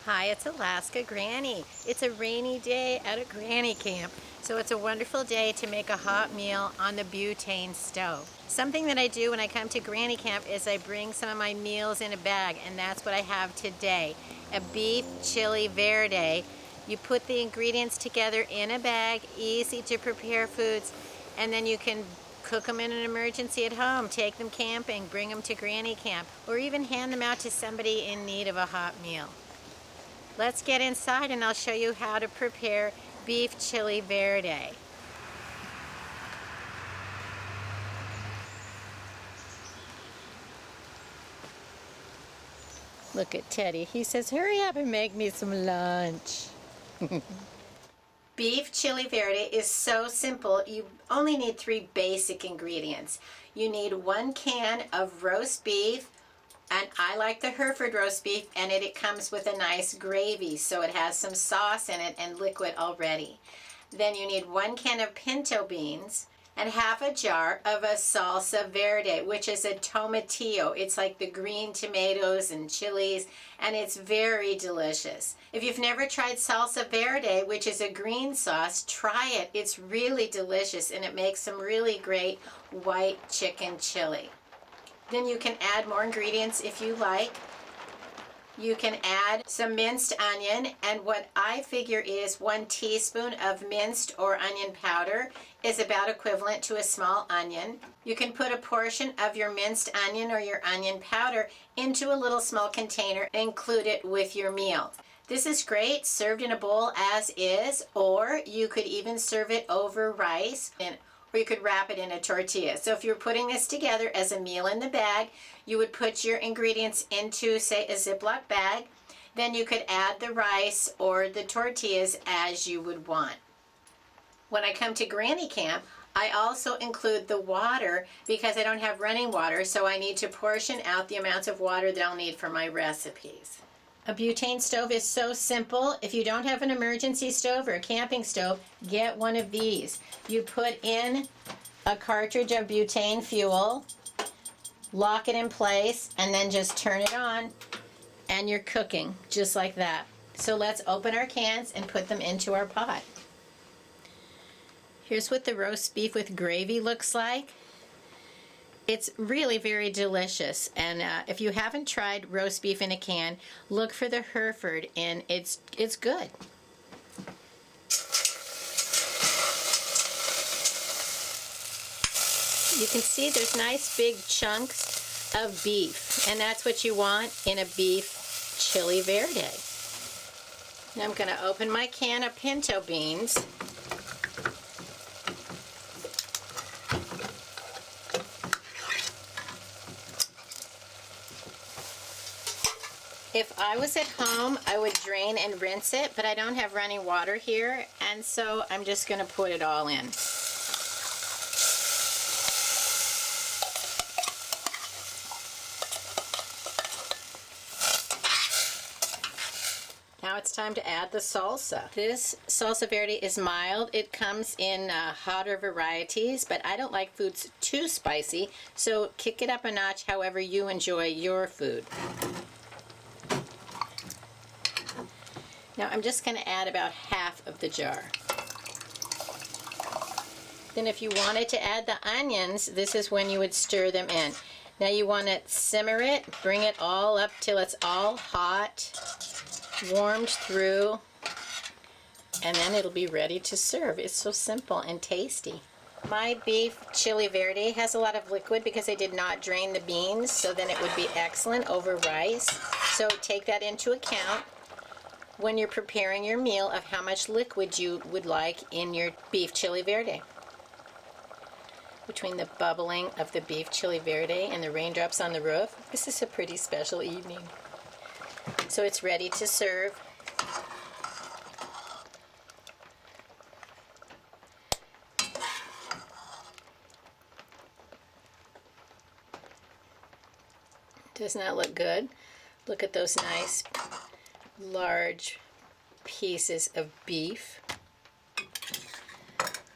Hi, it's AlaskaGranny. It's a rainy day at a granny camp, so it's a wonderful day to make a hot meal on the butane stove. Something that I do when I come to granny camp is I bring some of my meals in a bag, and that's what I have today. A beef chili verde. You put the ingredients together in a bag, easy to prepare foods, and then you can cook them in an emergency at home, take them camping, bring them to granny camp, or even hand them out to somebody in need of a hot meal. Let's get inside and I'll show you how to prepare beef chili verde. Look at Teddy. He says, hurry up and make me some lunch. Beef chili verde is so simple. You only need 3 basic ingredients. You need 1 can of roast beef, and I like the Hereford roast beef, and it comes with a nice gravy, so it has some sauce in it and liquid already. Then you need 1 can of pinto beans and half a jar of a salsa verde, which is a tomatillo. It's like the green tomatoes and chilies, and it's very delicious. If you've never tried salsa verde, which is a green sauce, try it. It's really delicious, and it makes some really great white chicken chili. Then you can add more ingredients if you like. You can add some minced onion, and what I figure is 1 teaspoon of minced or onion powder is about equivalent to a small onion. You can put a portion of your minced onion or your onion powder into a little small container and include it with your meal. This is great served in a bowl as is, or you could even serve it over rice, or you could wrap it in a tortilla. So if you're putting this together as a meal in the bag, you would put your ingredients into, say, a Ziploc bag. Then you could add the rice or the tortillas as you would want. When I come to granny camp, I also include the water because I don't have running water, so I need to portion out the amounts of water that I'll need for my recipes. A butane stove is so simple. If you don't have an emergency stove or a camping stove, get one of these. You put in a cartridge of butane fuel, lock it in place, and then just turn it on, and you're cooking just like that. So let's open our cans and put them into our pot. Here's what the roast beef with gravy looks like. It's really very delicious, and if you haven't tried roast beef in a can, look for the Hereford, and it's good. You can see there's nice big chunks of beef, and that's what you want in a beef chili verde. Now I'm going to open my can of pinto beans. If I was at home, I would drain and rinse it, but I don't have running water here, and so I'm just going to put it all in. Now it's time to add the salsa. This salsa verde is mild. It comes in hotter varieties, but I don't like foods too spicy, so kick it up a notch however you enjoy your food. Now I'm just going to add about half of the jar. Then if you wanted to add the onions, this is when you would stir them in. Now you want to simmer it, bring it all up till it's all hot, warmed through, and then it'll be ready to serve. It's so simple and tasty. My beef chili verde has a lot of liquid because I did not drain the beans, so then it would be excellent over rice. So take that into account when you're preparing your meal of how much liquid you would like in your beef chili verde. Between the bubbling of the beef chili verde and the raindrops on the roof, this is a pretty special evening. So it's ready to serve. Doesn't that look good? Look at those nice large pieces of beef,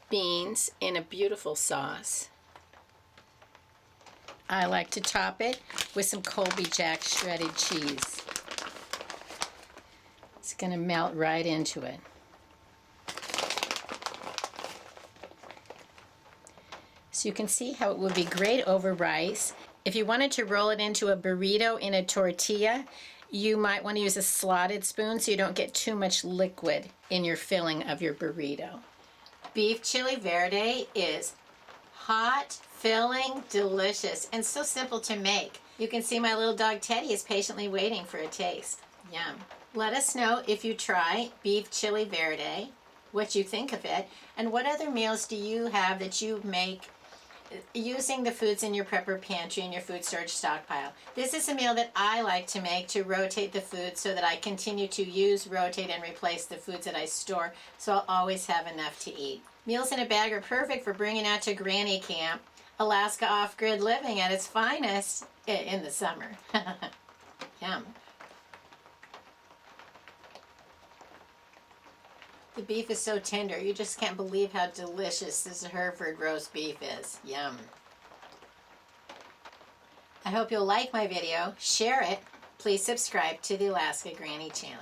beans in a beautiful sauce. I like to top it with some Colby Jack shredded cheese. going to melt right into it. So you can see how it would be great over rice. If you wanted to roll it into a burrito in a tortilla, you might want to use a slotted spoon so you don't get too much liquid in your filling of your burrito. Beef chili verde is hot, filling, delicious, and so simple to make. You can see my little dog Teddy is patiently waiting for a taste. Yum. Let us know if you try beef chili verde, what you think of it, and what other meals do you have that you make using the foods in your prepper pantry and your food storage stockpile. This is a meal that I like to make to rotate the food so that I continue to use, rotate, and replace the foods that I store, so I'll always have enough to eat. Meals in a bag are perfect for bringing out to granny camp, Alaska off-grid living at its finest in the summer. Yum. The beef is so tender, you just can't believe how delicious this Hereford roast beef is. Yum. I hope you'll like my video, share it, please subscribe to the Alaska Granny channel.